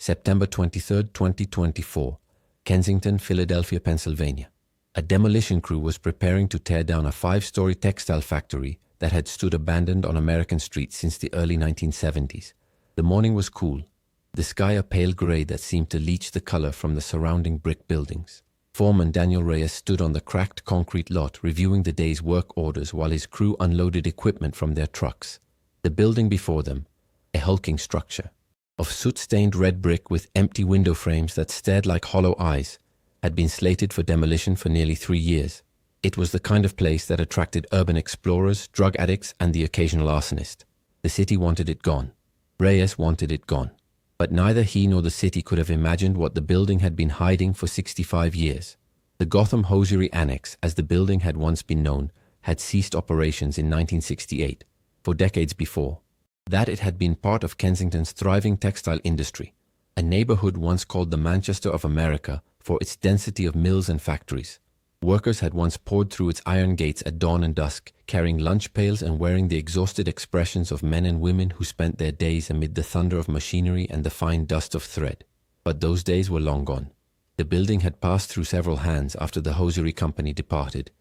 September 23, 2024, Kensington, Philadelphia, Pennsylvania. A demolition crew was preparing to tear down a 5-story textile factory that had stood abandoned on American streets since the early 1970s. The morning was cool, the sky a pale gray that seemed to leach the color from the surrounding brick buildings. Foreman Daniel Reyes stood on the cracked concrete lot reviewing the day's work orders while his crew unloaded equipment from their trucks. The building before them, a hulking structure of soot-stained red brick with empty window frames that stared like hollow eyes, had been slated for demolition for nearly 3 years. It was the kind of place that attracted urban explorers, drug addicts, and the occasional arsonist. The city wanted it gone. Reyes wanted it gone. But neither he nor the city could have imagined what the building had been hiding for 65 years. The Gotham Hosiery Annex, as the building had once been known, had ceased operations in 1968, 4 decades before. That it had been part of Kensington's thriving textile industry, a neighborhood once called the Manchester of America for its density of mills and factories. Workers had once poured through its iron gates at dawn and dusk, carrying lunch pails and wearing the exhausted expressions of men and women who spent their days amid the thunder of machinery and the fine dust of thread. But those days were long gone. The building had passed through several hands after the hosiery company departed,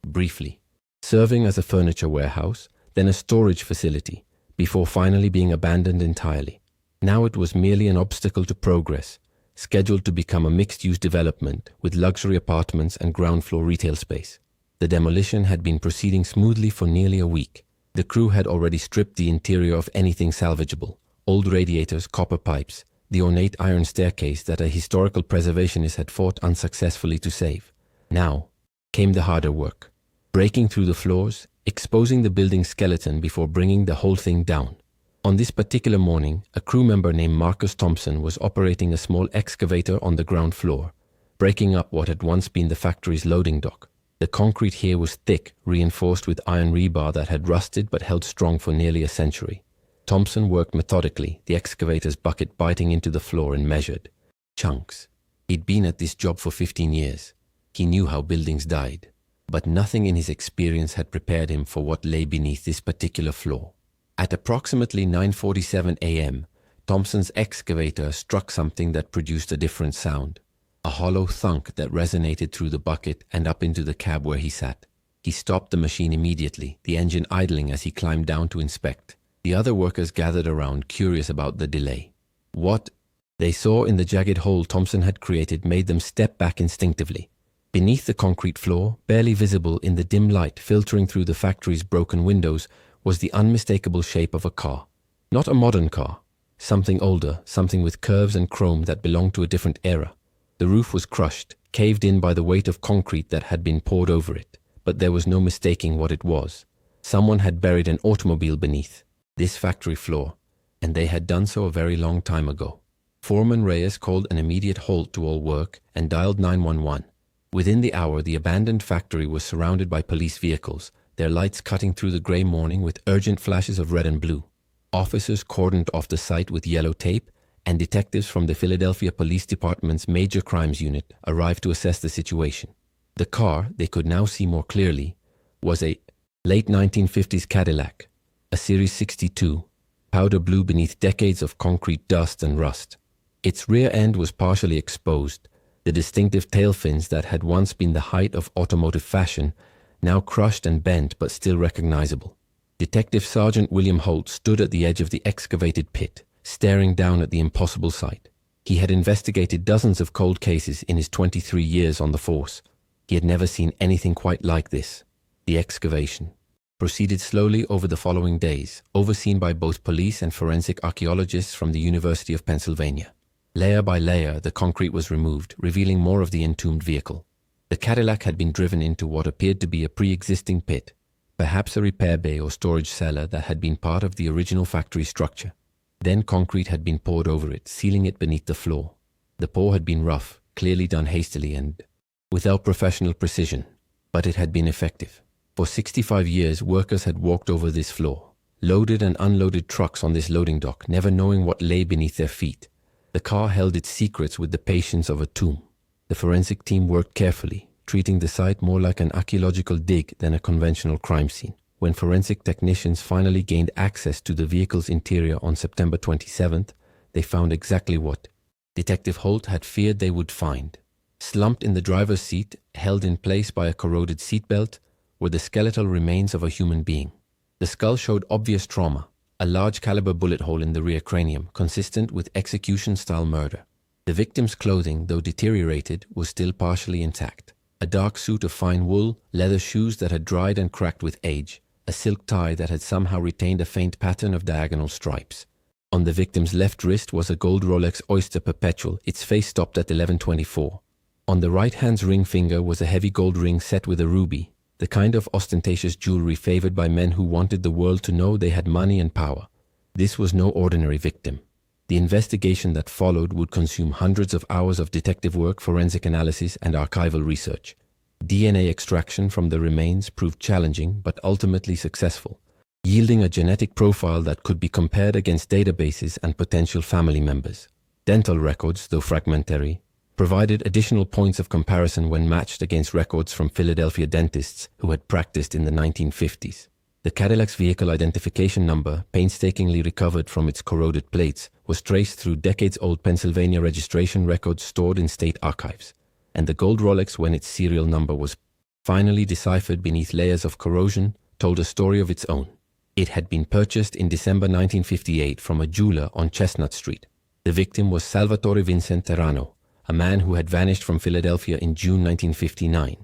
briefly, serving as a furniture warehouse, then a storage facility, before finally being abandoned entirely. Now it was merely an obstacle to progress, scheduled to become a mixed-use development with luxury apartments and ground-floor retail space. The demolition had been proceeding smoothly for nearly a week. The crew had already stripped the interior of anything salvageable: old radiators, copper pipes, the ornate iron staircase that a historical preservationist had fought unsuccessfully to save. Now came the harder work, breaking through the floors, exposing the building's skeleton before bringing the whole thing down. On this particular morning, a crew member named Marcus Thompson was operating a small excavator on the ground floor, breaking up what had once been the factory's loading dock. The concrete here was thick, reinforced with iron rebar that had rusted but held strong for nearly a century. Thompson worked methodically, the excavator's bucket biting into the floor in measured chunks. He'd been at this job for 15 years. He knew how buildings died, but nothing in his experience had prepared him for what lay beneath this particular floor. At approximately 9:47 a.m., Thompson's excavator struck something that produced a different sound, a hollow thunk that resonated through the bucket and up into the cab where he sat. He stopped the machine immediately, the engine idling as he climbed down to inspect. The other workers gathered around, curious about the delay. What they saw in the jagged hole Thompson had created made them step back instinctively. Beneath the concrete floor, barely visible in the dim light filtering through the factory's broken windows, was the unmistakable shape of a car. Not a modern car, something older, something with curves and chrome that belonged to a different era. The roof was crushed, caved in by the weight of concrete that had been poured over it, but there was no mistaking what it was. Someone had buried an automobile beneath this factory floor, and they had done so a very long time ago. Foreman Reyes called an immediate halt to all work and dialed 911. Within the hour, the abandoned factory was surrounded by police vehicles, their lights cutting through the gray morning with urgent flashes of red and blue. Officers cordoned off the site with yellow tape, and detectives from the Philadelphia Police Department's Major Crimes Unit arrived to assess the situation. The car, they could now see more clearly, was a late 1950s Cadillac, a Series 62, powder blue beneath decades of concrete dust and rust. Its rear end was partially exposed, the distinctive tail fins that had once been the height of automotive fashion, now crushed and bent but still recognizable. Detective Sergeant William Holt stood at the edge of the excavated pit, staring down at the impossible sight. He had investigated dozens of cold cases in his 23 years on the force. He had never seen anything quite like this. The excavation proceeded slowly over the following days, overseen by both police and forensic archaeologists from the University of Pennsylvania. Layer by layer, the concrete was removed, revealing more of the entombed vehicle. The Cadillac had been driven into what appeared to be a pre-existing pit, perhaps a repair bay or storage cellar that had been part of the original factory structure. Then concrete had been poured over it, sealing it beneath the floor. The pour had been rough, clearly done hastily and without professional precision, but it had been effective. For 65 years, workers had walked over this floor, loaded and unloaded trucks on this loading dock, never knowing what lay beneath their feet. The car held its secrets with the patience of a tomb. The forensic team worked carefully, treating the site more like an archaeological dig than a conventional crime scene. When forensic technicians finally gained access to the vehicle's interior on September 27th, they found exactly what Detective Holt had feared they would find. Slumped in the driver's seat, held in place by a corroded seatbelt, were the skeletal remains of a human being. The skull showed obvious trauma, a large caliber bullet hole in the rear cranium, consistent with execution-style murder. The victim's clothing, though deteriorated, was still partially intact. A dark suit of fine wool, leather shoes that had dried and cracked with age, a silk tie that had somehow retained a faint pattern of diagonal stripes. On the victim's left wrist was a gold Rolex Oyster Perpetual, its face stopped at 1124. On the right hand's ring finger was a heavy gold ring set with a ruby, the kind of ostentatious jewelry favored by men who wanted the world to know they had money and power. This was no ordinary victim. The investigation that followed would consume hundreds of hours of detective work, forensic analysis, and archival research. DNA extraction from the remains proved challenging but ultimately successful, yielding a genetic profile that could be compared against databases and potential family members. Dental records, though fragmentary, provided additional points of comparison when matched against records from Philadelphia dentists who had practiced in the 1950s. The Cadillac's vehicle identification number, painstakingly recovered from its corroded plates, was traced through decades-old Pennsylvania registration records stored in state archives, and the gold Rolex, when its serial number was finally deciphered beneath layers of corrosion, told a story of its own. It had been purchased in December 1958 from a jeweler on Chestnut Street. The victim was Salvatore Vincent Terrano, a man who had vanished from Philadelphia in June 1959.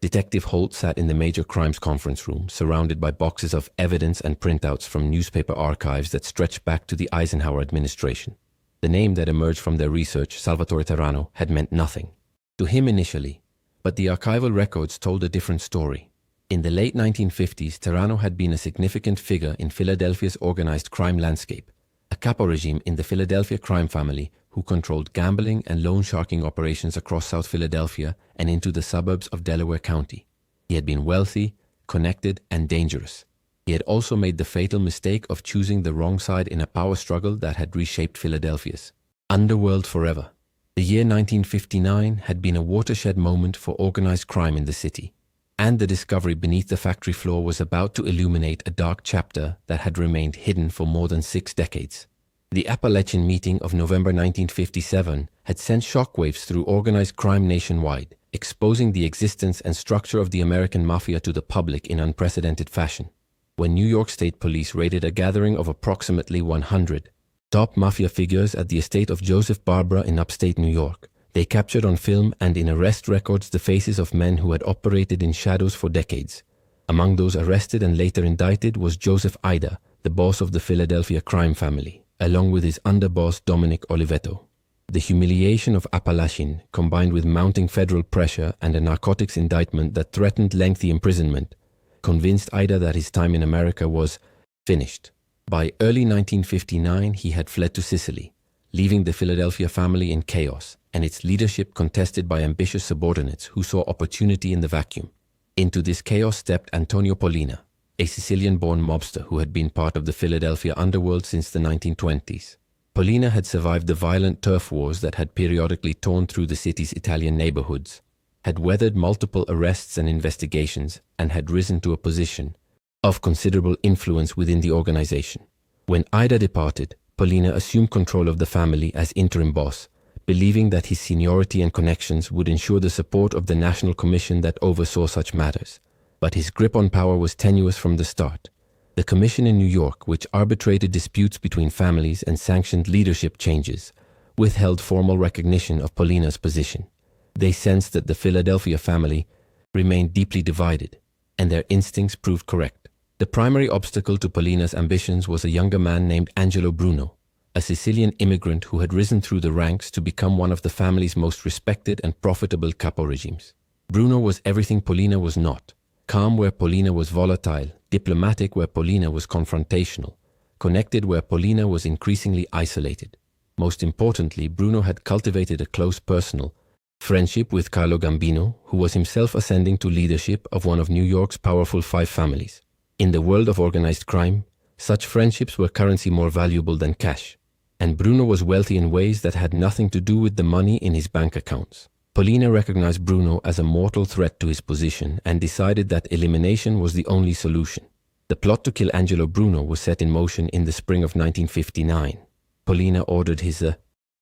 Detective Holt sat in the major crimes conference room, surrounded by boxes of evidence and printouts from newspaper archives that stretched back to the Eisenhower administration. The name that emerged from their research, Salvatore Terrano, had meant nothing to him initially, but the archival records told a different story. In the late 1950s, Terrano had been a significant figure in Philadelphia's organized crime landscape, a Caporegime in the Philadelphia crime family who controlled gambling and loan sharking operations across South Philadelphia and into the suburbs of Delaware County. He had been wealthy, connected, and dangerous. He had also made the fatal mistake of choosing the wrong side in a power struggle that had reshaped Philadelphia's underworld forever. The year 1959 had been a watershed moment for organized crime in the city, and the discovery beneath the factory floor was about to illuminate a dark chapter that had remained hidden for more than 6 decades. The Appalachian Meeting of November 1957 had sent shockwaves through organized crime nationwide, exposing the existence and structure of the American Mafia to the public in unprecedented fashion. When New York State Police raided a gathering of approximately 100 top Mafia figures at the estate of Joseph Barbara in upstate New York, they captured on film and in arrest records the faces of men who had operated in shadows for decades. Among those arrested and later indicted was Joseph Ida, the boss of the Philadelphia crime family, along with his underboss Dominic Olivetto. The humiliation of Appalachian, combined with mounting federal pressure and a narcotics indictment that threatened lengthy imprisonment, convinced Ida that his time in America was finished. By early 1959, he had fled to Sicily, leaving the Philadelphia family in chaos and its leadership contested by ambitious subordinates who saw opportunity in the vacuum. Into this chaos stepped Antonio Pollina, a Sicilian-born mobster who had been part of the Philadelphia underworld since the 1920s. Pollina had survived the violent turf wars that had periodically torn through the city's Italian neighborhoods, had weathered multiple arrests and investigations, and had risen to a position of considerable influence within the organization. When Ida departed, Pollina assumed control of the family as interim boss, believing that his seniority and connections would ensure the support of the National Commission that oversaw such matters. But his grip on power was tenuous from the start. The commission in New York, which arbitrated disputes between families and sanctioned leadership changes, withheld formal recognition of Pollina's position. They sensed that the Philadelphia family remained deeply divided, and their instincts proved correct. The primary obstacle to Pollina's ambitions was a younger man named Angelo Bruno, a Sicilian immigrant who had risen through the ranks to become one of the family's most respected and profitable Caporegimes. Bruno was everything Pollina was not. Calm where Pollina was volatile, diplomatic where Pollina was confrontational, connected where Pollina was increasingly isolated. Most importantly, Bruno had cultivated a close personal friendship with Carlo Gambino, who was himself ascending to leadership of one of New York's powerful 5 families. In the world of organized crime, such friendships were currency more valuable than cash, and Bruno was wealthy in ways that had nothing to do with the money in his bank accounts. Pollina recognized Bruno as a mortal threat to his position and decided that elimination was the only solution. The plot to kill Angelo Bruno was set in motion in the spring of 1959. Pollina ordered his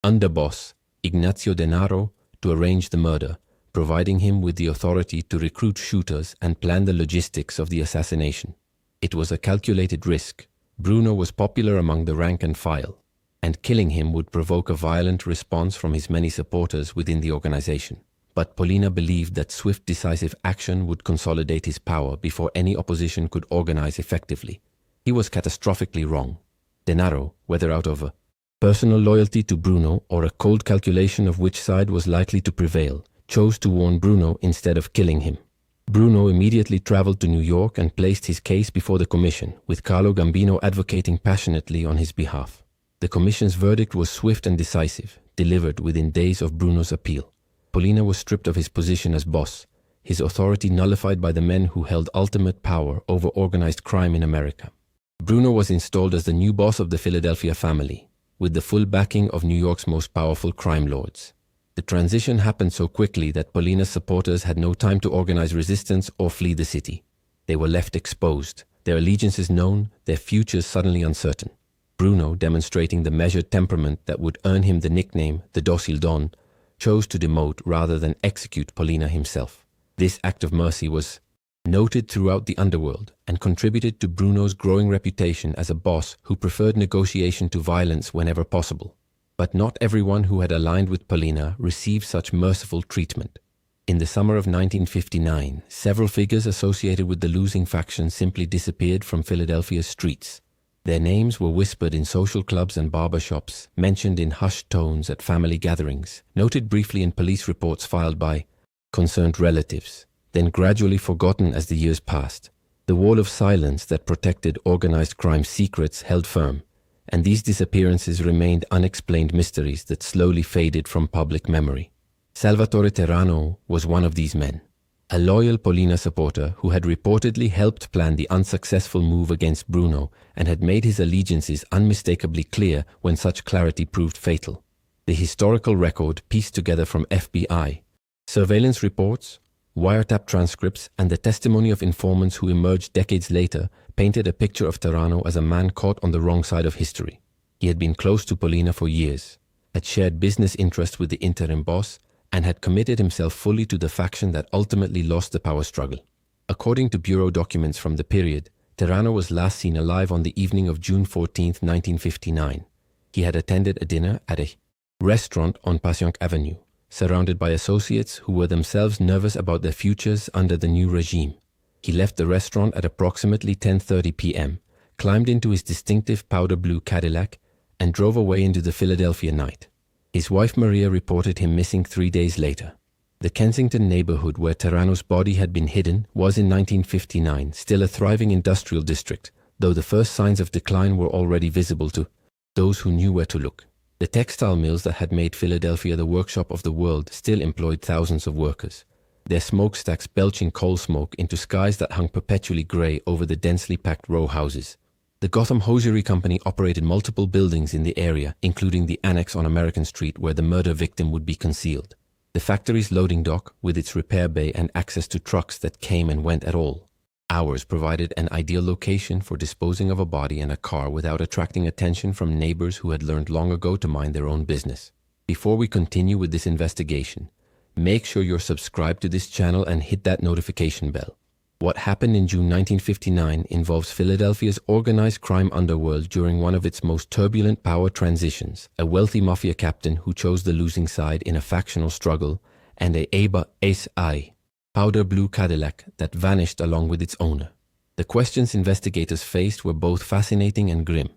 underboss, Ignazio Denaro, to arrange the murder, providing him with the authority to recruit shooters and plan the logistics of the assassination. It was a calculated risk. Bruno was popular among the rank and file, and killing him would provoke a violent response from his many supporters within the organization. But Pollina believed that swift, decisive action would consolidate his power before any opposition could organize effectively. He was catastrophically wrong. Denaro, whether out of a personal loyalty to Bruno or a cold calculation of which side was likely to prevail, chose to warn Bruno instead of killing him. Bruno immediately traveled to New York and placed his case before the commission, with Carlo Gambino advocating passionately on his behalf. The commission's verdict was swift and decisive, delivered within days of Bruno's appeal. Pollina was stripped of his position as boss, his authority nullified by the men who held ultimate power over organized crime in America. Bruno was installed as the new boss of the Philadelphia family, with the full backing of New York's most powerful crime lords. The transition happened so quickly that Pollina's supporters had no time to organize resistance or flee the city. They were left exposed, their allegiances known, their futures suddenly uncertain. Bruno, demonstrating the measured temperament that would earn him the nickname the Docile Don, chose to demote rather than execute Pollina himself. This act of mercy was noted throughout the underworld and contributed to Bruno's growing reputation as a boss who preferred negotiation to violence whenever possible. But not everyone who had aligned with Pollina received such merciful treatment. In the summer of 1959, several figures associated with the losing faction simply disappeared from Philadelphia's streets. Their names were whispered in social clubs and barbershops, mentioned in hushed tones at family gatherings, noted briefly in police reports filed by concerned relatives, then gradually forgotten as the years passed. The wall of silence that protected organized crime's secrets held firm, and these disappearances remained unexplained mysteries that slowly faded from public memory. Salvatore Terrano was one of these men, a loyal Pollina supporter who had reportedly helped plan the unsuccessful move against Bruno and had made his allegiances unmistakably clear when such clarity proved fatal. The historical record pieced together from FBI, surveillance reports, wiretap transcripts, and the testimony of informants who emerged decades later painted a picture of Terrano as a man caught on the wrong side of history. He had been close to Pollina for years, had shared business interests with the interim boss, and had committed himself fully to the faction that ultimately lost the power struggle. According to bureau documents from the period, Terrano was last seen alive on the evening of June 14, 1959. He had attended a dinner at a restaurant on Passyunk Avenue, surrounded by associates who were themselves nervous about their futures under the new regime. He left the restaurant at approximately 10:30 p.m., climbed into his distinctive powder blue Cadillac, and drove away into the Philadelphia night. His wife Maria reported him missing 3 days later. The Kensington neighborhood where Terrano's body had been hidden was in 1959 still a thriving industrial district, though the first signs of decline were already visible to those who knew where to look. The textile mills that had made Philadelphia the workshop of the world still employed thousands of workers, their smokestacks belching coal smoke into skies that hung perpetually grey over the densely packed row houses. The Gotham Hosiery Company operated multiple buildings in the area, including the annex on American Street where the murder victim would be concealed. The factory's loading dock, with its repair bay and access to trucks that came and went at all hours, provided an ideal location for disposing of a body and a car without attracting attention from neighbors who had learned long ago to mind their own business. Before we continue with this investigation, make sure you're subscribed to this channel and hit that notification bell. What happened in June 1959 involves Philadelphia's organized crime underworld during one of its most turbulent power transitions, a wealthy mafia captain who chose the losing side in a factional struggle, and a Aba S.I. powder blue Cadillac that vanished along with its owner. The questions investigators faced were both fascinating and grim.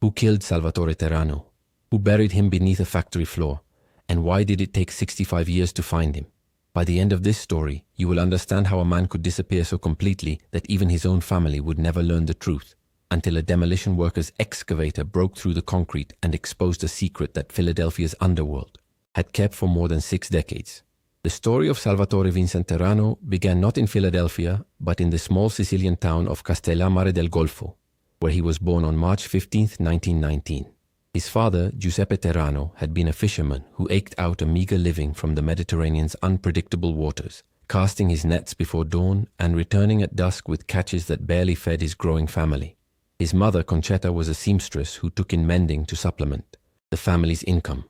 Who killed Salvatore Terrano? Who buried him beneath a factory floor? And why did it take 65 years to find him? By the end of this story, you will understand how a man could disappear so completely that even his own family would never learn the truth, until a demolition worker's excavator broke through the concrete and exposed a secret that Philadelphia's underworld had kept for more than 6 decades. The story of Salvatore Vincent Terrano began not in Philadelphia, but in the small Sicilian town of Castellammare del Golfo, where he was born on March 15, 1919. His father, Giuseppe Terrano, had been a fisherman who eked out a meager living from the Mediterranean's unpredictable waters, casting his nets before dawn and returning at dusk with catches that barely fed his growing family. His mother, Concetta, was a seamstress who took in mending to supplement the family's income.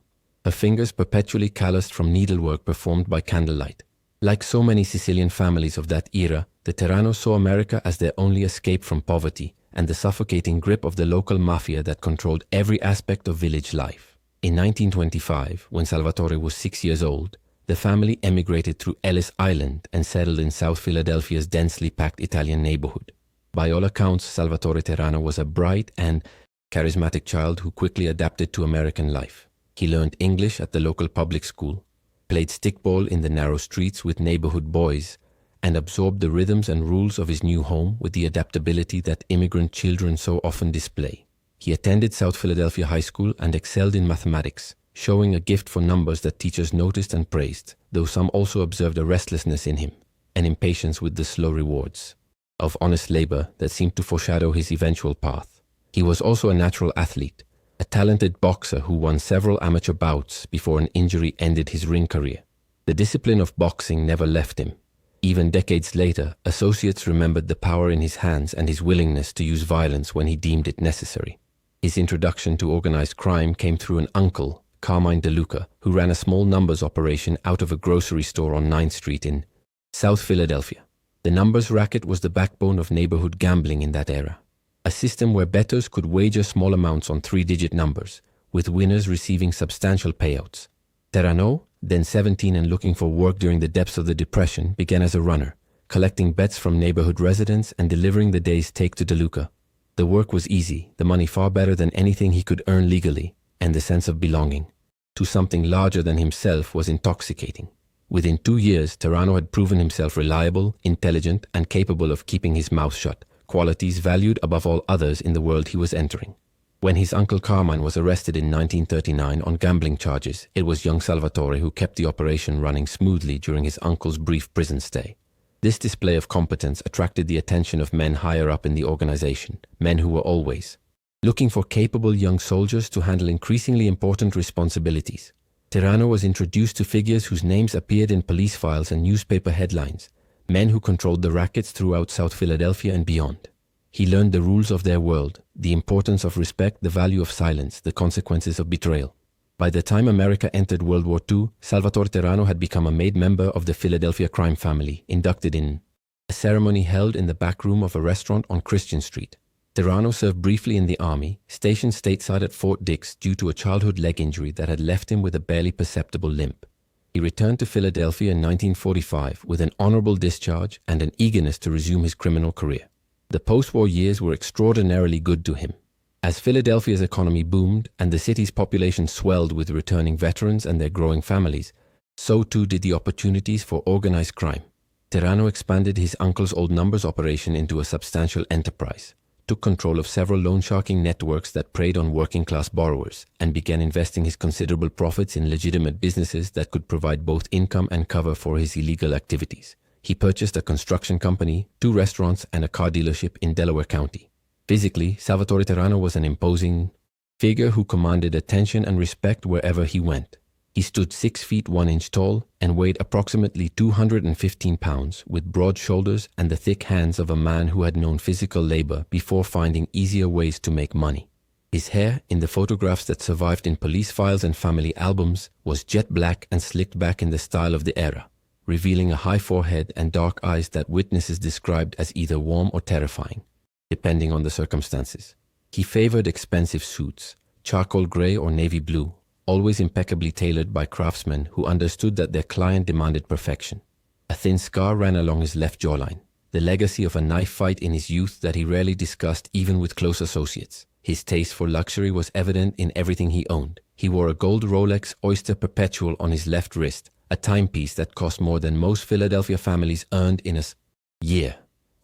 her fingers perpetually calloused from needlework performed by candlelight. Like so many Sicilian families of that era, the Terranos saw America as their only escape from poverty and the suffocating grip of the local mafia that controlled every aspect of village life. In 1925, when Salvatore was 6 years old, the family emigrated through Ellis Island and settled in South Philadelphia's densely packed Italian neighborhood. By all accounts, Salvatore Terrano was a bright and charismatic child who quickly adapted to American life. He learned English at the local public school, played stickball in the narrow streets with neighborhood boys, and absorbed the rhythms and rules of his new home with the adaptability that immigrant children so often display. He attended South Philadelphia High School and excelled in mathematics, showing a gift for numbers that teachers noticed and praised, though some also observed a restlessness in him, an impatience with the slow rewards of honest labor that seemed to foreshadow his eventual path. He was also a natural athlete, a talented boxer who won several amateur bouts before an injury ended his ring career. The discipline of boxing never left him. Even decades later, associates remembered the power in his hands and his willingness to use violence when he deemed it necessary. His introduction to organized crime came through an uncle, Carmine DeLuca, who ran a small numbers operation out of a grocery store on 9th Street in South Philadelphia. The numbers racket was the backbone of neighborhood gambling in that era, a system where bettors could wager small amounts on 3-digit numbers, with winners receiving substantial payouts. Terrano, then 17 and looking for work during the depths of the Depression, began as a runner, collecting bets from neighborhood residents and delivering the day's take to DeLuca. The work was easy, the money far better than anything he could earn legally, and the sense of belonging to something larger than himself was intoxicating. Within 2 years, Terrano had proven himself reliable, intelligent, and capable of keeping his mouth shut, qualities valued above all others in the world he was entering. When his uncle Carmine was arrested in 1939 on gambling charges, it was young Salvatore who kept the operation running smoothly during his uncle's brief prison stay. This display of competence attracted the attention of men higher up in the organization, men who were always looking for capable young soldiers to handle increasingly important responsibilities. Terrano was introduced to figures whose names appeared in police files and newspaper headlines, men who controlled the rackets throughout South Philadelphia and beyond. He learned the rules of their world, the importance of respect, the value of silence, the consequences of betrayal. By the time America entered World War II, Salvatore Terrano had become a made member of the Philadelphia crime family, inducted in a ceremony held in the back room of a restaurant on Christian Street. Terrano served briefly in the army, stationed stateside at Fort Dix due to a childhood leg injury that had left him with a barely perceptible limp. He returned to Philadelphia in 1945 with an honorable discharge and an eagerness to resume his criminal career. The post-war years were extraordinarily good to him. As Philadelphia's economy boomed and the city's population swelled with returning veterans and their growing families, so too did the opportunities for organized crime. Terrano expanded his uncle's old numbers operation into a substantial enterprise, took control of several loan-sharking networks that preyed on working-class borrowers, and began investing his considerable profits in legitimate businesses that could provide both income and cover for his illegal activities. He purchased a construction company, 2 restaurants, and a car dealership in Delaware County. Physically, Salvatore Terrano was an imposing figure who commanded attention and respect wherever he went. He stood 6 feet 1 inch tall and weighed approximately 215 pounds, with broad shoulders and the thick hands of a man who had known physical labor before finding easier ways to make money. His hair, in the photographs that survived in police files and family albums, was jet black and slicked back in the style of the era, revealing a high forehead and dark eyes that witnesses described as either warm or terrifying, depending on the circumstances. He favored expensive suits, charcoal gray or navy blue, always impeccably tailored by craftsmen who understood that their client demanded perfection. A thin scar ran along his left jawline, the legacy of a knife fight in his youth that he rarely discussed even with close associates. His taste for luxury was evident in everything he owned. He wore a gold Rolex Oyster Perpetual on his left wrist, a timepiece that cost more than most Philadelphia families earned in a year.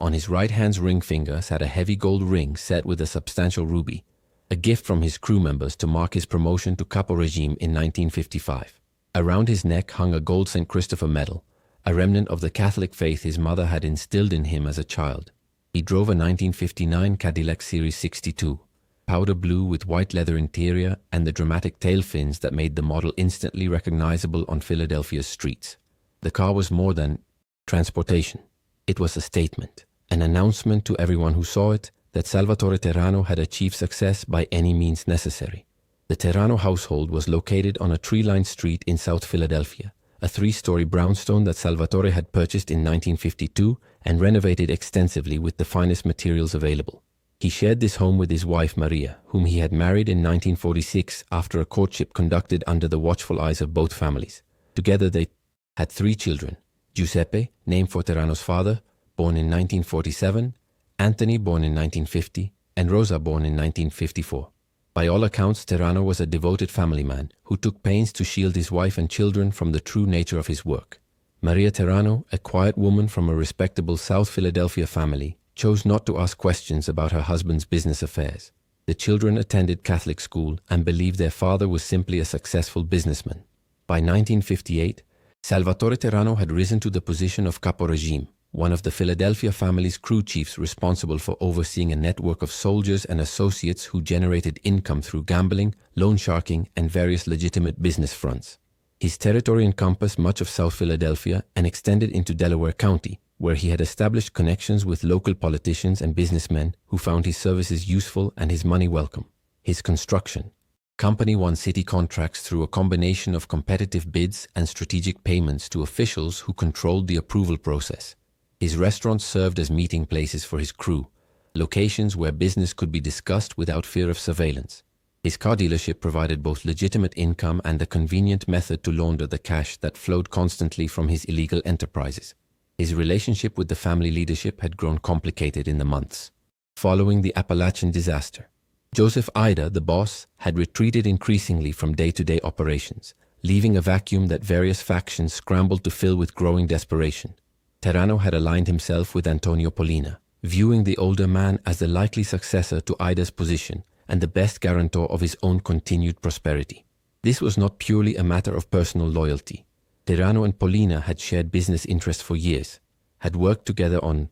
On his right hand's ring finger sat a heavy gold ring set with a substantial ruby, a gift from his crew members to mark his promotion to Caporegime in 1955. Around his neck hung a gold St. Christopher medal, a remnant of the Catholic faith his mother had instilled in him as a child. He drove a 1959 Cadillac Series 62, powder blue with white leather interior and the dramatic tail fins that made the model instantly recognizable on Philadelphia's streets. The car was more than transportation. It was a statement, an announcement to everyone who saw it that Salvatore Terrano had achieved success by any means necessary. The Terrano household was located on a tree-lined street in South Philadelphia, a 3-story brownstone that Salvatore had purchased in 1952 and renovated extensively with the finest materials available. He shared this home with his wife Maria, whom he had married in 1946 after a courtship conducted under the watchful eyes of both families. Together they had 3 children: Giuseppe, named for Terrano's father, born in 1947, Anthony, born in 1950, and Rosa, born in 1954. By all accounts, Terrano was a devoted family man who took pains to shield his wife and children from the true nature of his work. Maria Terrano, a quiet woman from a respectable South Philadelphia family, chose not to ask questions about her husband's business affairs. The children attended Catholic school and believed their father was simply a successful businessman. By 1958, Salvatore Terrano had risen to the position of Caporegime, one of the Philadelphia family's crew chiefs responsible for overseeing a network of soldiers and associates who generated income through gambling, loan sharking, and various legitimate business fronts. His territory encompassed much of South Philadelphia and extended into Delaware County, where he had established connections with local politicians and businessmen who found his services useful and his money welcome. His construction company won city contracts through a combination of competitive bids and strategic payments to officials who controlled the approval process. His restaurants served as meeting places for his crew, locations where business could be discussed without fear of surveillance. His car dealership provided both legitimate income and a convenient method to launder the cash that flowed constantly from his illegal enterprises. His relationship with the family leadership had grown complicated in the months following the Appalachian disaster. Joseph Ida, the boss, had retreated increasingly from day-to-day operations, leaving a vacuum that various factions scrambled to fill with growing desperation. Terrano had aligned himself with Antonio Pollina, viewing the older man as the likely successor to Ida's position and the best guarantor of his own continued prosperity. This was not purely a matter of personal loyalty. Terrano and Pollina had shared business interests for years, had worked together on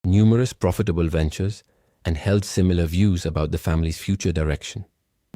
numerous profitable ventures, and held similar views about the family's future direction.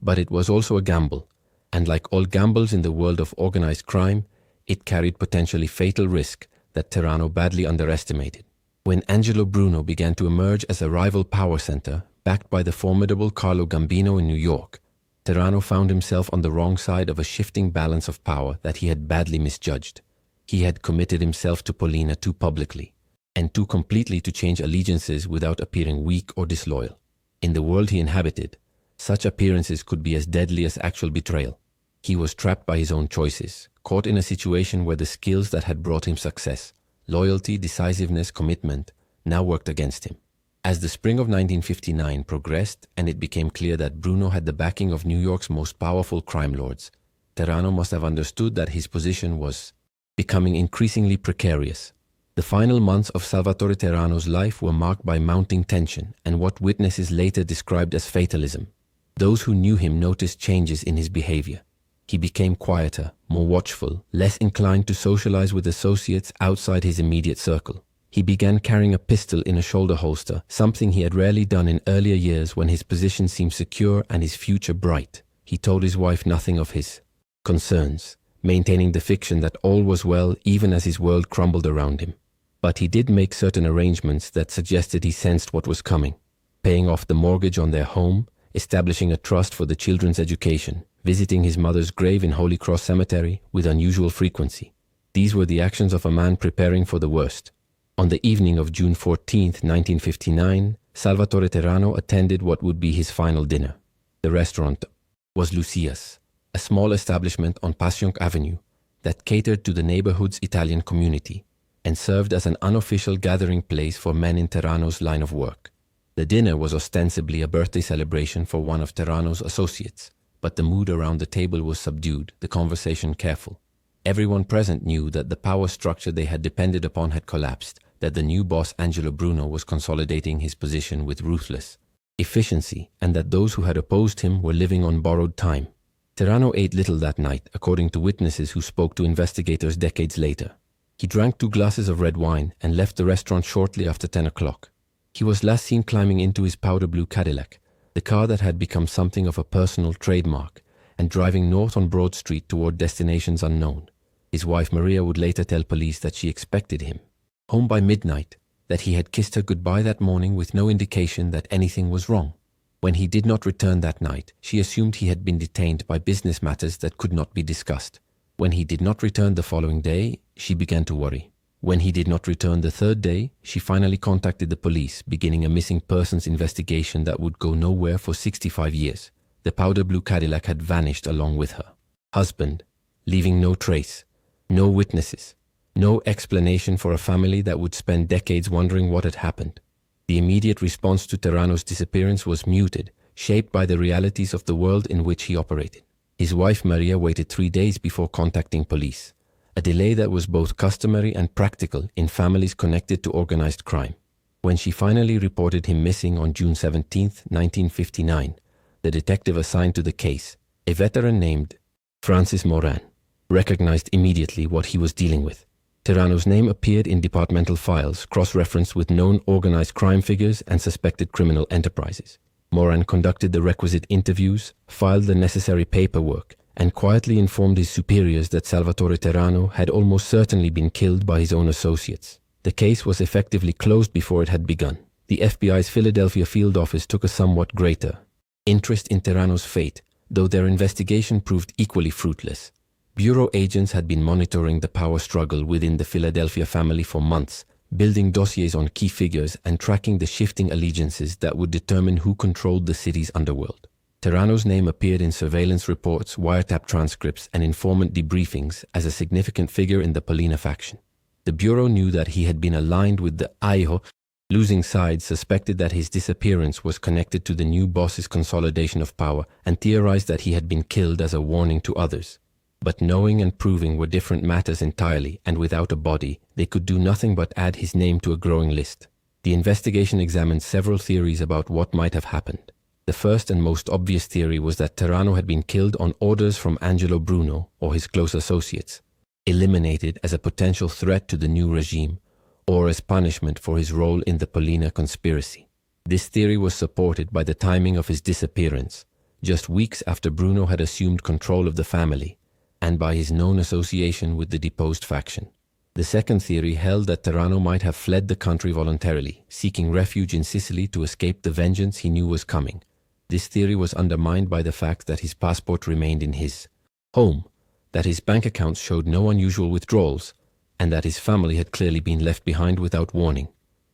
But it was also a gamble, and like all gambles in the world of organized crime, it carried potentially fatal risk that Terrano badly underestimated. When Angelo Bruno began to emerge as a rival power center, backed by the formidable Carlo Gambino in New York, Terrano found himself on the wrong side of a shifting balance of power that he had badly misjudged. He had committed himself to Pollina too publicly, and too completely to change allegiances without appearing weak or disloyal. In the world he inhabited, such appearances could be as deadly as actual betrayal. He was trapped by his own choices, caught in a situation where the skills that had brought him success, loyalty, decisiveness, commitment, now worked against him. As the spring of 1959 progressed and it became clear that Bruno had the backing of New York's most powerful crime lords, Terrano must have understood that his position was becoming increasingly precarious. The final months of Salvatore Terrano's life were marked by mounting tension and what witnesses later described as fatalism. Those who knew him noticed changes in his behavior. He became quieter, more watchful, less inclined to socialize with associates outside his immediate circle. He began carrying a pistol in a shoulder holster, something he had rarely done in earlier years when his position seemed secure and his future bright. He told his wife nothing of his concerns, maintaining the fiction that all was well even as his world crumbled around him. But he did make certain arrangements that suggested he sensed what was coming, paying off the mortgage on their home, establishing a trust for the children's education, visiting his mother's grave in Holy Cross Cemetery with unusual frequency. These were the actions of a man preparing for the worst. On the evening of June 14, 1959, Salvatore Terrano attended what would be his final dinner. The restaurant was Lucia's, a small establishment on Passyunk Avenue that catered to the neighborhood's Italian community and served as an unofficial gathering place for men in Terrano's line of work. The dinner was ostensibly a birthday celebration for one of Terrano's associates, but the mood around the table was subdued, the conversation careful. Everyone present knew that the power structure they had depended upon had collapsed, that the new boss Angelo Bruno was consolidating his position with ruthless efficiency, and that those who had opposed him were living on borrowed time. Terrano ate little that night, according to witnesses who spoke to investigators decades later. He drank 2 glasses of red wine and left the restaurant shortly after 10 o'clock. He was last seen climbing into his powder blue Cadillac, the car that had become something of a personal trademark, and driving north on Broad Street toward destinations unknown. His wife Maria would later tell police that she expected him home by midnight, that he had kissed her goodbye that morning with no indication that anything was wrong. When he did not return that night, she assumed he had been detained by business matters that could not be discussed. When he did not return the following day, she began to worry. When he did not return the third day, she finally contacted the police, beginning a missing persons investigation that would go nowhere for 65 years. The powder blue Cadillac had vanished along with her husband, leaving no trace, no witnesses, no explanation for a family that would spend decades wondering what had happened. The immediate response to Terrano's disappearance was muted, shaped by the realities of the world in which he operated. His wife Maria waited 3 days before contacting police, a delay that was both customary and practical in families connected to organized crime. When she finally reported him missing on June 17, 1959, the detective assigned to the case, a veteran named Francis Moran, recognized immediately what he was dealing with. Terrano's name appeared in departmental files, cross-referenced with known organized crime figures and suspected criminal enterprises. Moran conducted the requisite interviews, filed the necessary paperwork, and quietly informed his superiors that Salvatore Terrano had almost certainly been killed by his own associates. The case was effectively closed before it had begun. The FBI's Philadelphia field office took a somewhat greater interest in Terrano's fate, though their investigation proved equally fruitless. Bureau agents had been monitoring the power struggle within the Philadelphia family for months, building dossiers on key figures and tracking the shifting allegiances that would determine who controlled the city's underworld. Terrano's name appeared in surveillance reports, wiretap transcripts, and informant debriefings as a significant figure in the Pollina faction. The Bureau knew that he had been aligned with the Aiho. Losing sides suspected that his disappearance was connected to the new boss's consolidation of power and theorized that he had been killed as a warning to others. But knowing and proving were different matters entirely, and without a body, they could do nothing but add his name to a growing list. The investigation examined several theories about what might have happened. The first and most obvious theory was that Terrano had been killed on orders from Angelo Bruno or his close associates, eliminated as a potential threat to the new regime, or as punishment for his role in the Pollina conspiracy. This theory was supported by the timing of his disappearance, just weeks after Bruno had assumed control of the family, and by his known association with the deposed faction. The second theory held that Terrano might have fled the country voluntarily, seeking refuge in Sicily to escape the vengeance he knew was coming. This theory was undermined by the fact that his passport remained in his home, that his bank accounts showed no unusual withdrawals, and that his family had clearly been left behind without warning.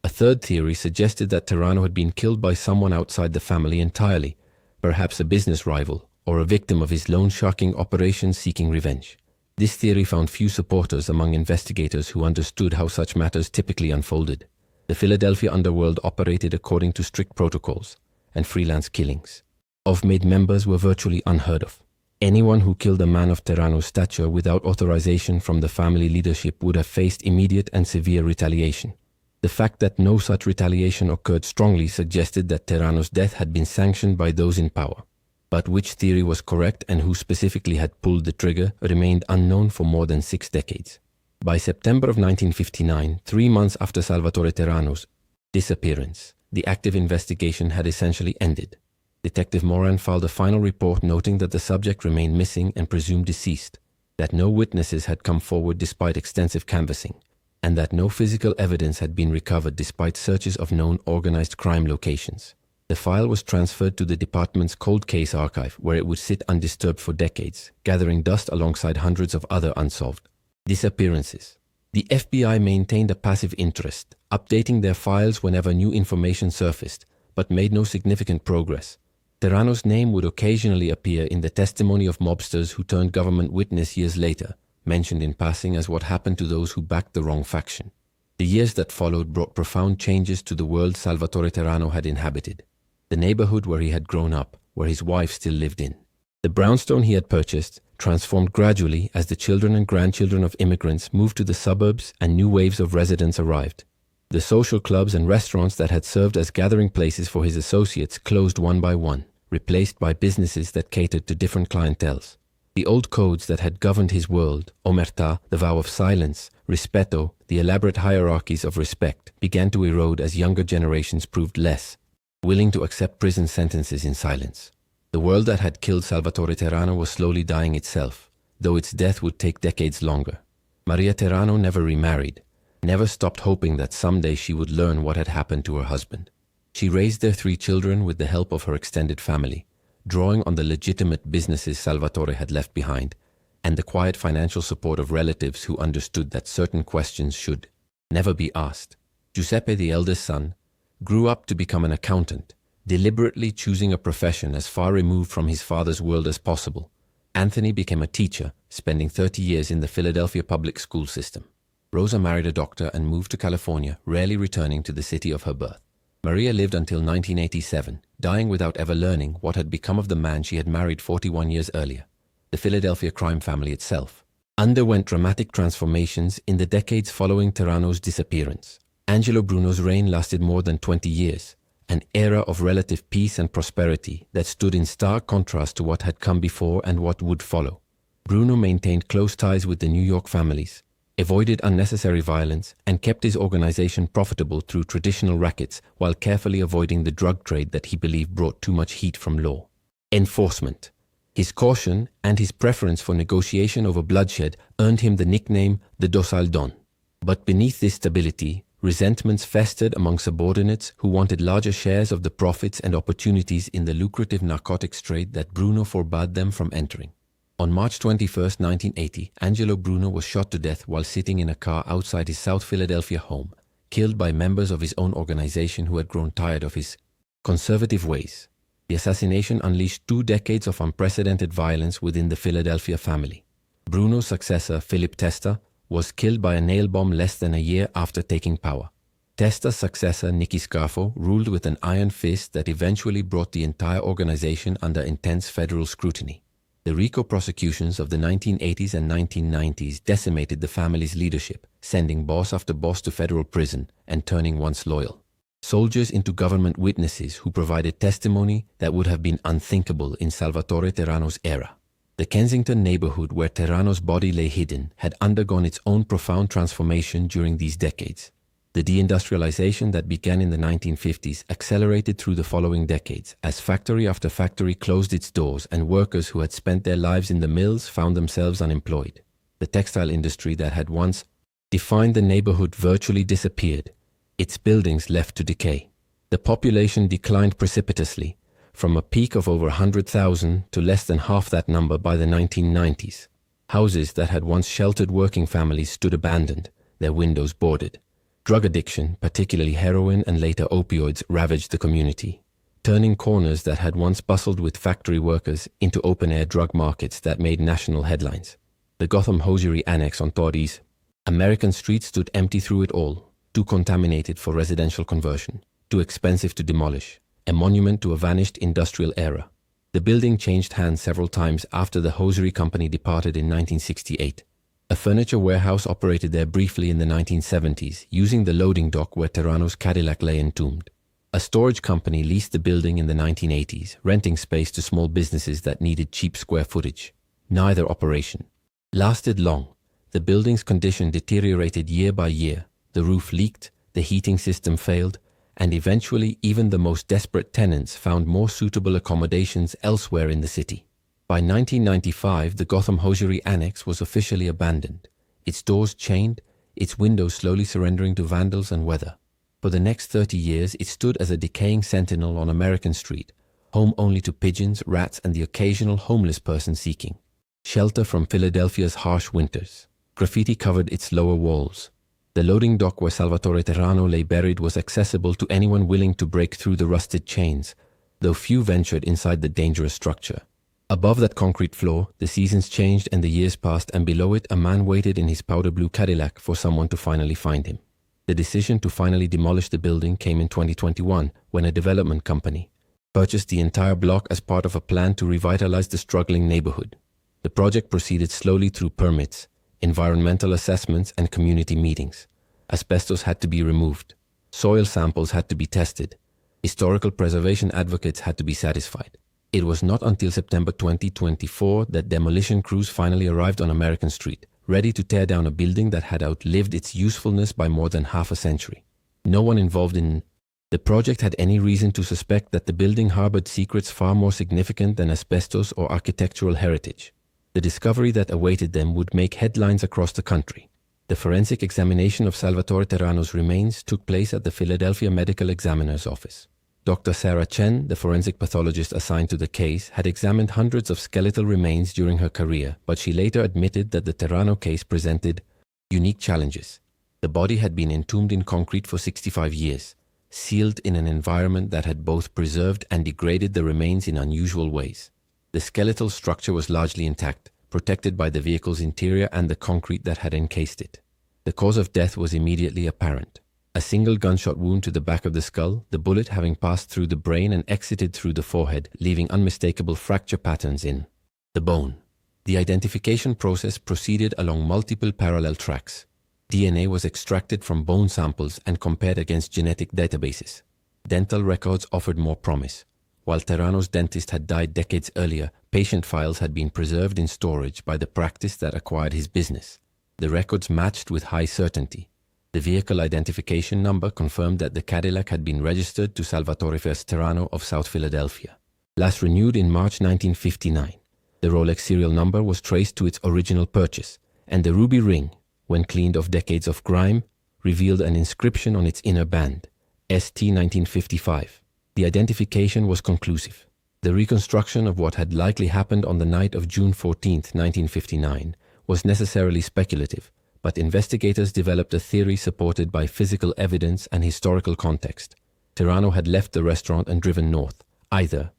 A third theory suggested that Terrano had been killed by someone outside the family entirely, perhaps a business rival, or a victim of his loan-sharking operation seeking revenge. This theory found few supporters among investigators who understood how such matters typically unfolded. The Philadelphia underworld operated according to strict protocols, and freelance killings of made members were virtually unheard of. Anyone who killed a man of Terrano's stature without authorization from the family leadership would have faced immediate and severe retaliation. The fact that no such retaliation occurred strongly suggested that Terrano's death had been sanctioned by those in power. But which theory was correct and who specifically had pulled the trigger remained unknown for more than 6 decades. By September of 1959, 3 months after Salvatore Terrano's disappearance, the active investigation had essentially ended. Detective Moran filed a final report noting that the subject remained missing and presumed deceased, that no witnesses had come forward despite extensive canvassing, and that no physical evidence had been recovered despite searches of known organized crime locations. The file was transferred to the department's cold case archive, where it would sit undisturbed for decades, gathering dust alongside hundreds of other unsolved disappearances. The FBI maintained a passive interest, updating their files whenever new information surfaced, but made no significant progress. Terrano's name would occasionally appear in the testimony of mobsters who turned government witness years later, mentioned in passing as what happened to those who backed the wrong faction. The years that followed brought profound changes to the world Salvatore Terrano had inhabited, the neighborhood where he had grown up, where his wife still lived in. The brownstone he had purchased transformed gradually as the children and grandchildren of immigrants moved to the suburbs and new waves of residents arrived. The social clubs and restaurants that had served as gathering places for his associates closed one by one, replaced by businesses that catered to different clienteles. The old codes that had governed his world, omertà, the vow of silence, rispetto, the elaborate hierarchies of respect, began to erode as younger generations proved less willing to accept prison sentences in silence. The world that had killed Salvatore Terrano was slowly dying itself, though its death would take decades longer. Maria Terrano never remarried, never stopped hoping that someday she would learn what had happened to her husband. She raised their 3 children with the help of her extended family, drawing on the legitimate businesses Salvatore had left behind, and the quiet financial support of relatives who understood that certain questions should never be asked. Giuseppe, the eldest son, grew up to become an accountant, deliberately choosing a profession as far removed from his father's world as possible. Anthony became a teacher, spending 30 years in the Philadelphia public school system. Rosa married a doctor and moved to California, rarely returning to the city of her birth. Maria lived until 1987, dying without ever learning what had become of the man she had married 41 years earlier. The Philadelphia crime family itself underwent dramatic transformations in the decades following Terrano's disappearance. Angelo Bruno's reign lasted more than 20 years, an era of relative peace and prosperity that stood in stark contrast to what had come before and what would follow. Bruno maintained close ties with the New York families, avoided unnecessary violence, and kept his organization profitable through traditional rackets while carefully avoiding the drug trade that he believed brought too much heat from law enforcement. His caution and his preference for negotiation over bloodshed earned him the nickname the Docile Don. But beneath this stability, resentments festered among subordinates who wanted larger shares of the profits and opportunities in the lucrative narcotics trade that Bruno forbade them from entering. On March 21, 1980, Angelo Bruno was shot to death while sitting in a car outside his South Philadelphia home, killed by members of his own organization who had grown tired of his conservative ways. The assassination unleashed 2 decades of unprecedented violence within the Philadelphia family. Bruno's successor, Philip Testa, was killed by a nail bomb less than a year after taking power. Testa's successor, Nicky Scarfo, ruled with an iron fist that eventually brought the entire organization under intense federal scrutiny. The RICO prosecutions of the 1980s and 1990s decimated the family's leadership, sending boss after boss to federal prison and turning once loyal soldiers into government witnesses who provided testimony that would have been unthinkable in Salvatore Terrano's era. The Kensington neighborhood where Terrano's body lay hidden had undergone its own profound transformation during these decades. The deindustrialization that began in the 1950s accelerated through the following decades as factory after factory closed its doors and workers who had spent their lives in the mills found themselves unemployed. The textile industry that had once defined the neighborhood virtually disappeared, its buildings left to decay. The population declined precipitously, from a peak of over 100,000 to less than half that number by the 1990s. Houses that had once sheltered working families stood abandoned, their windows boarded. Drug addiction, particularly heroin and later opioids, ravaged the community, turning corners that had once bustled with factory workers into open-air drug markets that made national headlines. The Gotham Hosiery Annex on Torres American Street stood empty through it all, too contaminated for residential conversion, too expensive to demolish, a monument to a vanished industrial era. The building changed hands several times after the hosiery company departed in 1968. A furniture warehouse operated there briefly in the 1970s, using the loading dock where Terrano's Cadillac lay entombed. A storage company leased the building in the 1980s, renting space to small businesses that needed cheap square footage. Neither operation lasted long. The building's condition deteriorated year by year. The roof leaked, the heating system failed, and eventually even the most desperate tenants found more suitable accommodations elsewhere in the city. By 1995, the Gotham Hosiery Annex was officially abandoned, its doors chained, its windows slowly surrendering to vandals and weather. For the next 30 years, it stood as a decaying sentinel on American Street, home only to pigeons, rats, and the occasional homeless person seeking shelter from Philadelphia's harsh winters. Graffiti covered its lower walls. The loading dock where Salvatore Terrano lay buried was accessible to anyone willing to break through the rusted chains, though few ventured inside the dangerous structure. Above that concrete floor, the seasons changed and the years passed, and below it a man waited in his powder blue Cadillac for someone to finally find him. The decision to finally demolish the building came in 2021 when a development company purchased the entire block as part of a plan to revitalize the struggling neighborhood. The project proceeded slowly through permits, environmental assessments, and community meetings. Asbestos had to be removed. Soil samples had to be tested. Historical preservation advocates had to be satisfied. It was not until September 2024 that demolition crews finally arrived on American Street, ready to tear down a building that had outlived its usefulness by more than half a century. No one involved in the project had any reason to suspect that the building harbored secrets far more significant than asbestos or architectural heritage. The discovery that awaited them would make headlines across the country. The forensic examination of Salvatore Terrano's remains took place at the Philadelphia Medical Examiner's Office. Dr. Sarah Chen, the forensic pathologist assigned to the case, had examined hundreds of skeletal remains during her career, but she later admitted that the Terrano case presented unique challenges. The body had been entombed in concrete for 65 years, sealed in an environment that had both preserved and degraded the remains in unusual ways. The skeletal structure was largely intact, protected by the vehicle's interior and the concrete that had encased it. The cause of death was immediately apparent. A single gunshot wound to the back of the skull, the bullet having passed through the brain and exited through the forehead, leaving unmistakable fracture patterns in the bone. The identification process proceeded along multiple parallel tracks. DNA was extracted from bone samples and compared against genetic databases. Dental records offered more promise. While Terrano's dentist had died decades earlier, patient files had been preserved in storage by the practice that acquired his business. The records matched with high certainty. The vehicle identification number confirmed that the Cadillac had been registered to Salvatore Vincent Terrano of South Philadelphia. Last renewed in March 1959. The Rolex serial number was traced to its original purchase, and the ruby ring, when cleaned of decades of grime, revealed an inscription on its inner band, ST 1955. The identification was conclusive. The reconstruction of what had likely happened on the night of June 14, 1959, was necessarily speculative, but investigators developed a theory supported by physical evidence and historical context. Terrano had left the restaurant and driven north, either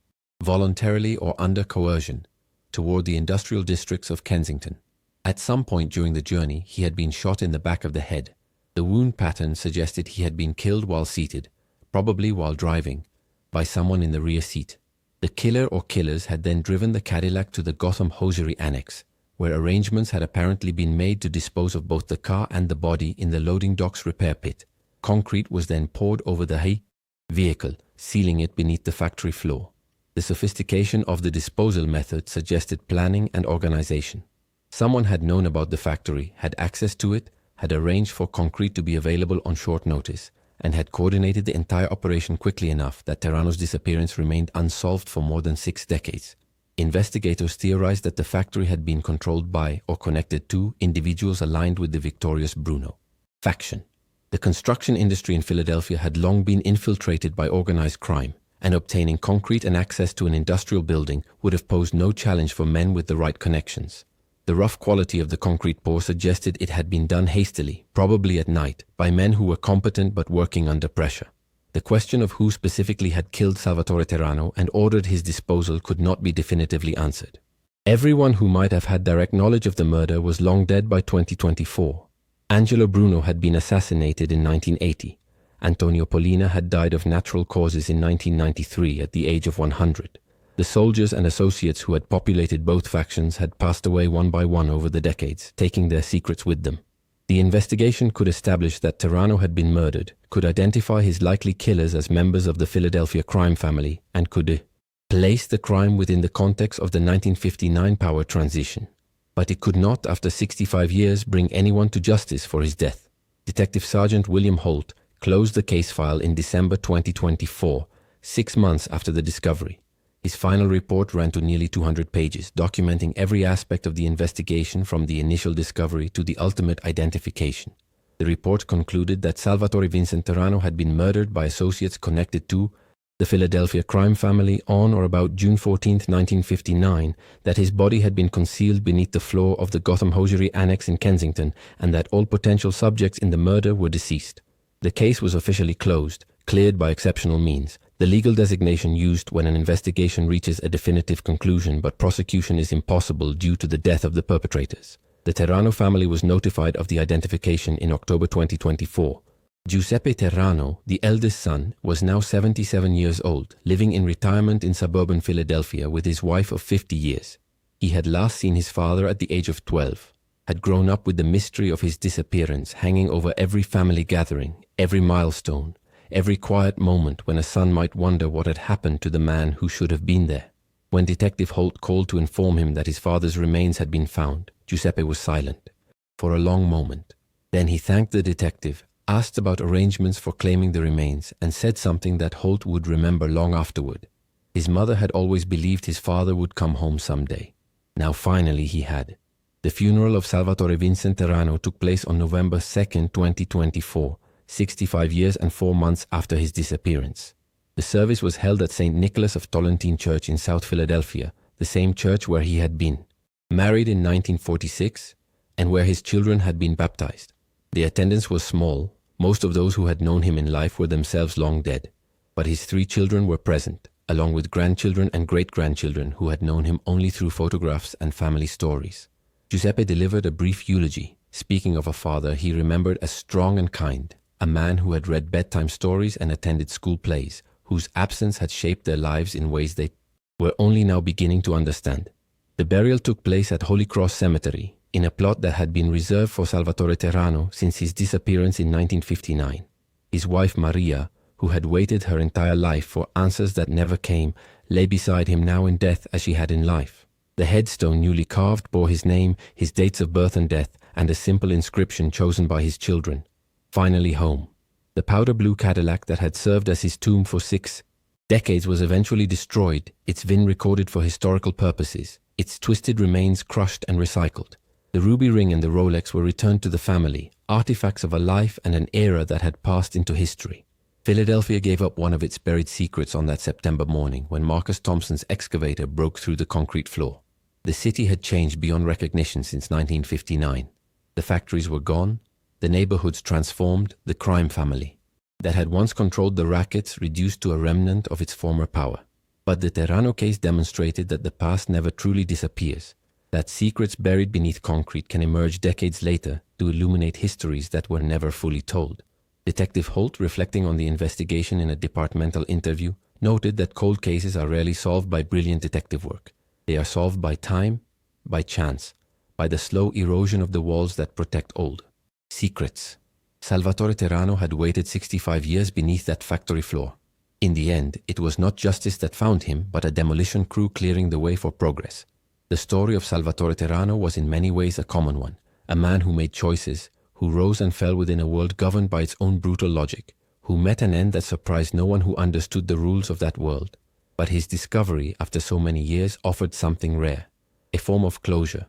voluntarily or under coercion, toward the industrial districts of Kensington. At some point during the journey, he had been shot in the back of the head. The wound pattern suggested he had been killed while seated, probably while driving, by someone in the rear seat. The killer or killers had then driven the Cadillac to the Gotham Hosiery Annex, where arrangements had apparently been made to dispose of both the car and the body in the loading dock's repair pit. Concrete was then poured over the vehicle, sealing it beneath the factory floor. The sophistication of the disposal method suggested planning and organization. Someone had known about the factory, had access to it, had arranged for concrete to be available on short notice, and had coordinated the entire operation quickly enough that Terrano's disappearance remained unsolved for more than 6 decades. Investigators theorized that the factory had been controlled by or connected to individuals aligned with the victorious Bruno faction. The construction industry in Philadelphia had long been infiltrated by organized crime, and obtaining concrete and access to an industrial building would have posed no challenge for men with the right connections. The rough quality of the concrete pour suggested it had been done hastily, probably at night, by men who were competent but working under pressure. The question of who specifically had killed Salvatore Terrano and ordered his disposal could not be definitively answered. Everyone who might have had direct knowledge of the murder was long dead by 2024. Angelo Bruno had been assassinated in 1980. Antonio Pollina had died of natural causes in 1993 at the age of 100. The soldiers and associates who had populated both factions had passed away one by one over the decades, taking their secrets with them. The investigation could establish that Terrano had been murdered, could identify his likely killers as members of the Philadelphia crime family, and could place the crime within the context of the 1959 power transition. But it could not, after 65 years, bring anyone to justice for his death. Detective Sergeant William Holt closed the case file in December 2024, 6 months after the discovery. His final report ran to nearly 200 pages, documenting every aspect of the investigation from the initial discovery to the ultimate identification. The report concluded that Salvatore Vincent Terrano had been murdered by associates connected to the Philadelphia crime family on or about June 14, 1959, that his body had been concealed beneath the floor of the Gotham Hosiery Annex in Kensington, and that all potential subjects in the murder were deceased. The case was officially closed, cleared by exceptional means, the legal designation used when an investigation reaches a definitive conclusion but prosecution is impossible due to the death of the perpetrators. The Terrano family was notified of the identification in October 2024. Giuseppe Terrano, the eldest son, was now 77 years old, living in retirement in suburban Philadelphia with his wife of 50 years. He had last seen his father at the age of 12, had grown up with the mystery of his disappearance hanging over every family gathering, every milestone, every quiet moment when a son might wonder what had happened to the man who should have been there. When Detective Holt called to inform him that his father's remains had been found, Giuseppe was silent for a long moment. Then he thanked the detective, asked about arrangements for claiming the remains, and said something that Holt would remember long afterward. His mother had always believed his father would come home someday. Now finally he had. The funeral of Salvatore Vincent Terrano took place on November 2, 2024, 65 years and 4 months after his disappearance. The service was held at St. Nicholas of Tolentine Church in South Philadelphia, the same church where he had been married in 1946 and where his children had been baptized. The attendance was small. Most of those who had known him in life were themselves long dead, but his 3 children were present, along with grandchildren and great-grandchildren who had known him only through photographs and family stories. Giuseppe delivered a brief eulogy, speaking of a father he remembered as strong and kind, a man who had read bedtime stories and attended school plays, whose absence had shaped their lives in ways they were only now beginning to understand. The burial took place at Holy Cross Cemetery, in a plot that had been reserved for Salvatore Terrano since his disappearance in 1959. His wife Maria, who had waited her entire life for answers that never came, lay beside him now in death as she had in life. The headstone newly carved bore his name, his dates of birth and death, and a simple inscription chosen by his children. Finally home. The powder blue Cadillac that had served as his tomb for 6 decades was eventually destroyed, its VIN recorded for historical purposes, its twisted remains crushed and recycled. The ruby ring and the Rolex were returned to the family, artifacts of a life and an era that had passed into history. Philadelphia gave up one of its buried secrets on that September morning when Marcus Thompson's excavator broke through the concrete floor. The city had changed beyond recognition since 1959. The factories were gone, the neighborhoods transformed, the crime family that had once controlled the rackets reduced to a remnant of its former power. But the Terrano case demonstrated that the past never truly disappears, that secrets buried beneath concrete can emerge decades later to illuminate histories that were never fully told. Detective Holt, reflecting on the investigation in a departmental interview, noted that cold cases are rarely solved by brilliant detective work. They are solved by time, by chance, by the slow erosion of the walls that protect old secrets. Salvatore Terrano had waited 65 years beneath that factory floor. In the end, it was not justice that found him, but a demolition crew clearing the way for progress. The story of Salvatore Terrano was in many ways a common one, a man who made choices, who rose and fell within a world governed by its own brutal logic, who met an end that surprised no one who understood the rules of that world. But his discovery, after so many years, offered something rare, a form of closure,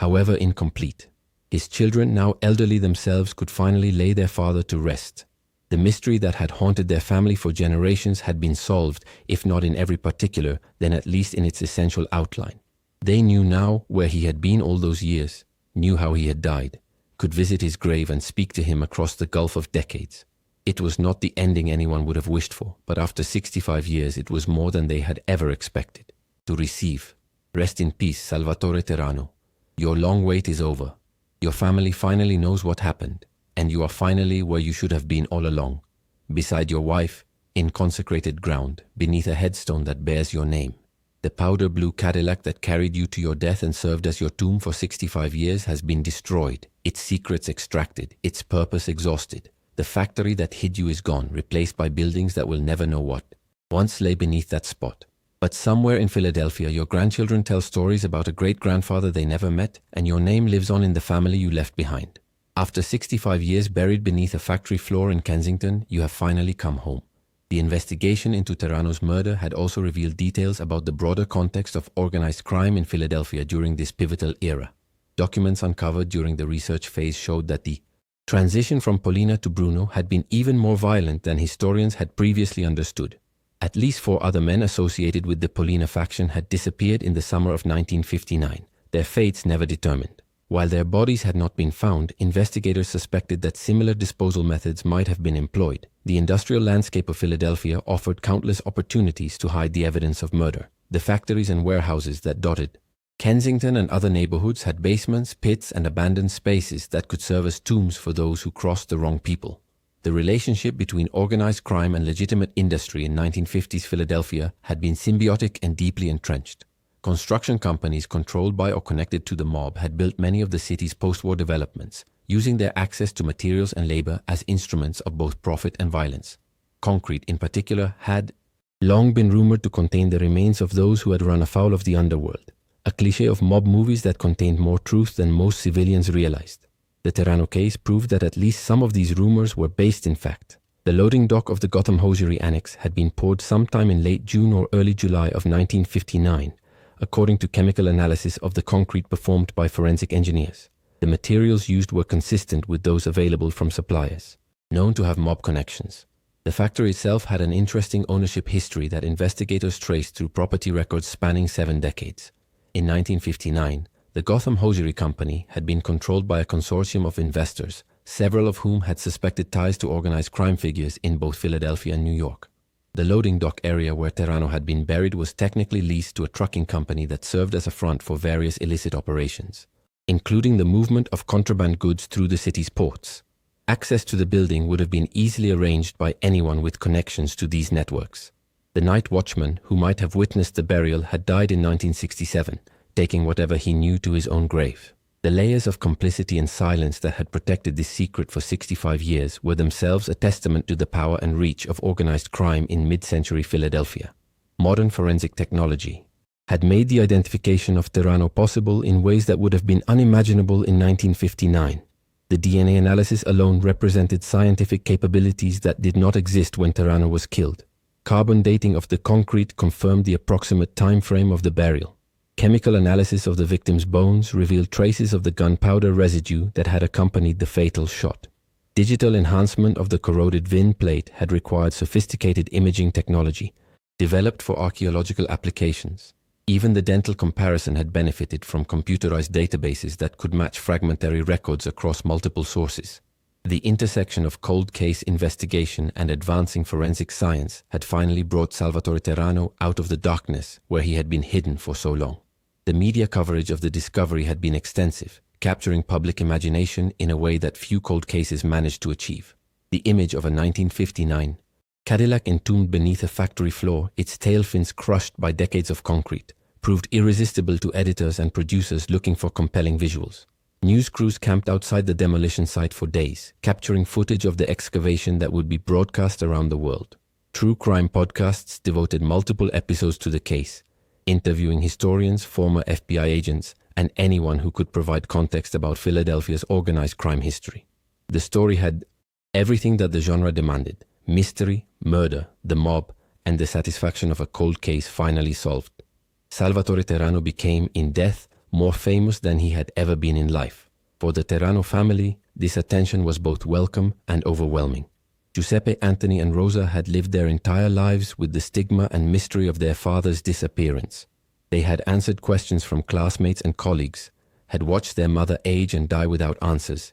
however incomplete. His children, now elderly themselves, could finally lay their father to rest. The mystery that had haunted their family for generations had been solved, if not in every particular, then at least in its essential outline. They knew now where he had been all those years, knew how he had died, could visit his grave and speak to him across the gulf of decades. It was not the ending anyone would have wished for, but after 65 years it was more than they had ever expected. To receive. Rest in peace, Salvatore Terrano. Your long wait is over. Your family finally knows what happened, and you are finally where you should have been all along, beside your wife, in consecrated ground, beneath a headstone that bears your name. The powder blue Cadillac that carried you to your death and served as your tomb for 65 years has been destroyed, its secrets extracted, its purpose exhausted. The factory that hid you is gone, replaced by buildings that will never know what once lay beneath that spot. But somewhere in Philadelphia, your grandchildren tell stories about a great-grandfather they never met, and your name lives on in the family you left behind. After 65 years buried beneath a factory floor in Kensington, you have finally come home. The investigation into Terrano's murder had also revealed details about the broader context of organized crime in Philadelphia during this pivotal era. Documents uncovered during the research phase showed that the transition from Pollina to Bruno had been even more violent than historians had previously understood. At least 4 other men associated with the Pollina faction had disappeared in the summer of 1959, their fates never determined. While their bodies had not been found, investigators suspected that similar disposal methods might have been employed. The industrial landscape of Philadelphia offered countless opportunities to hide the evidence of murder. The factories and warehouses that dotted Kensington and other neighborhoods had basements, pits, and abandoned spaces that could serve as tombs for those who crossed the wrong people. The relationship between organized crime and legitimate industry in 1950s Philadelphia had been symbiotic and deeply entrenched. Construction companies controlled by or connected to the mob had built many of the city's post-war developments, using their access to materials and labor as instruments of both profit and violence. Concrete, in particular, had long been rumored to contain the remains of those who had run afoul of the underworld, a cliché of mob movies that contained more truth than most civilians realized. The Terrano case proved that at least some of these rumors were based in fact. The loading dock of the Gotham Hosiery Annex had been poured sometime in late June or early July of 1959, according to chemical analysis of the concrete performed by forensic engineers. The materials used were consistent with those available from suppliers known to have mob connections. The factory itself had an interesting ownership history that investigators traced through property records spanning 7 decades. In 1959, the Gotham Hosiery Company had been controlled by a consortium of investors, several of whom had suspected ties to organized crime figures in both Philadelphia and New York. The loading dock area where Terrano had been buried was technically leased to a trucking company that served as a front for various illicit operations, including the movement of contraband goods through the city's ports. Access to the building would have been easily arranged by anyone with connections to these networks. The night watchman who might have witnessed the burial had died in 1967, taking whatever he knew to his own grave. The layers of complicity and silence that had protected this secret for 65 years were themselves a testament to the power and reach of organized crime in mid-century Philadelphia. Modern forensic technology had made the identification of Terrano possible in ways that would have been unimaginable in 1959. The DNA analysis alone represented scientific capabilities that did not exist when Terrano was killed. Carbon dating of the concrete confirmed the approximate time frame of the burial. Chemical analysis of the victim's bones revealed traces of the gunpowder residue that had accompanied the fatal shot. Digital enhancement of the corroded VIN plate had required sophisticated imaging technology, developed for archaeological applications. Even the dental comparison had benefited from computerized databases that could match fragmentary records across multiple sources. The intersection of cold case investigation and advancing forensic science had finally brought Salvatore Terrano out of the darkness where he had been hidden for so long. The media coverage of the discovery had been extensive, capturing public imagination in a way that few cold cases managed to achieve. The image of a 1959 Cadillac entombed beneath a factory floor, its tail fins crushed by decades of concrete, proved irresistible to editors and producers looking for compelling visuals. News crews camped outside the demolition site for days, capturing footage of the excavation that would be broadcast around the world. True crime podcasts devoted multiple episodes to the case, interviewing historians, former FBI agents, and anyone who could provide context about Philadelphia's organized crime history. The story had everything that the genre demanded: mystery, murder, the mob, and the satisfaction of a cold case finally solved. Salvatore Terrano became, in death, more famous than he had ever been in life. For the Terrano family, this attention was both welcome and overwhelming. Giuseppe, Anthony, and Rosa had lived their entire lives with the stigma and mystery of their father's disappearance. They had answered questions from classmates and colleagues, had watched their mother age and die without answers,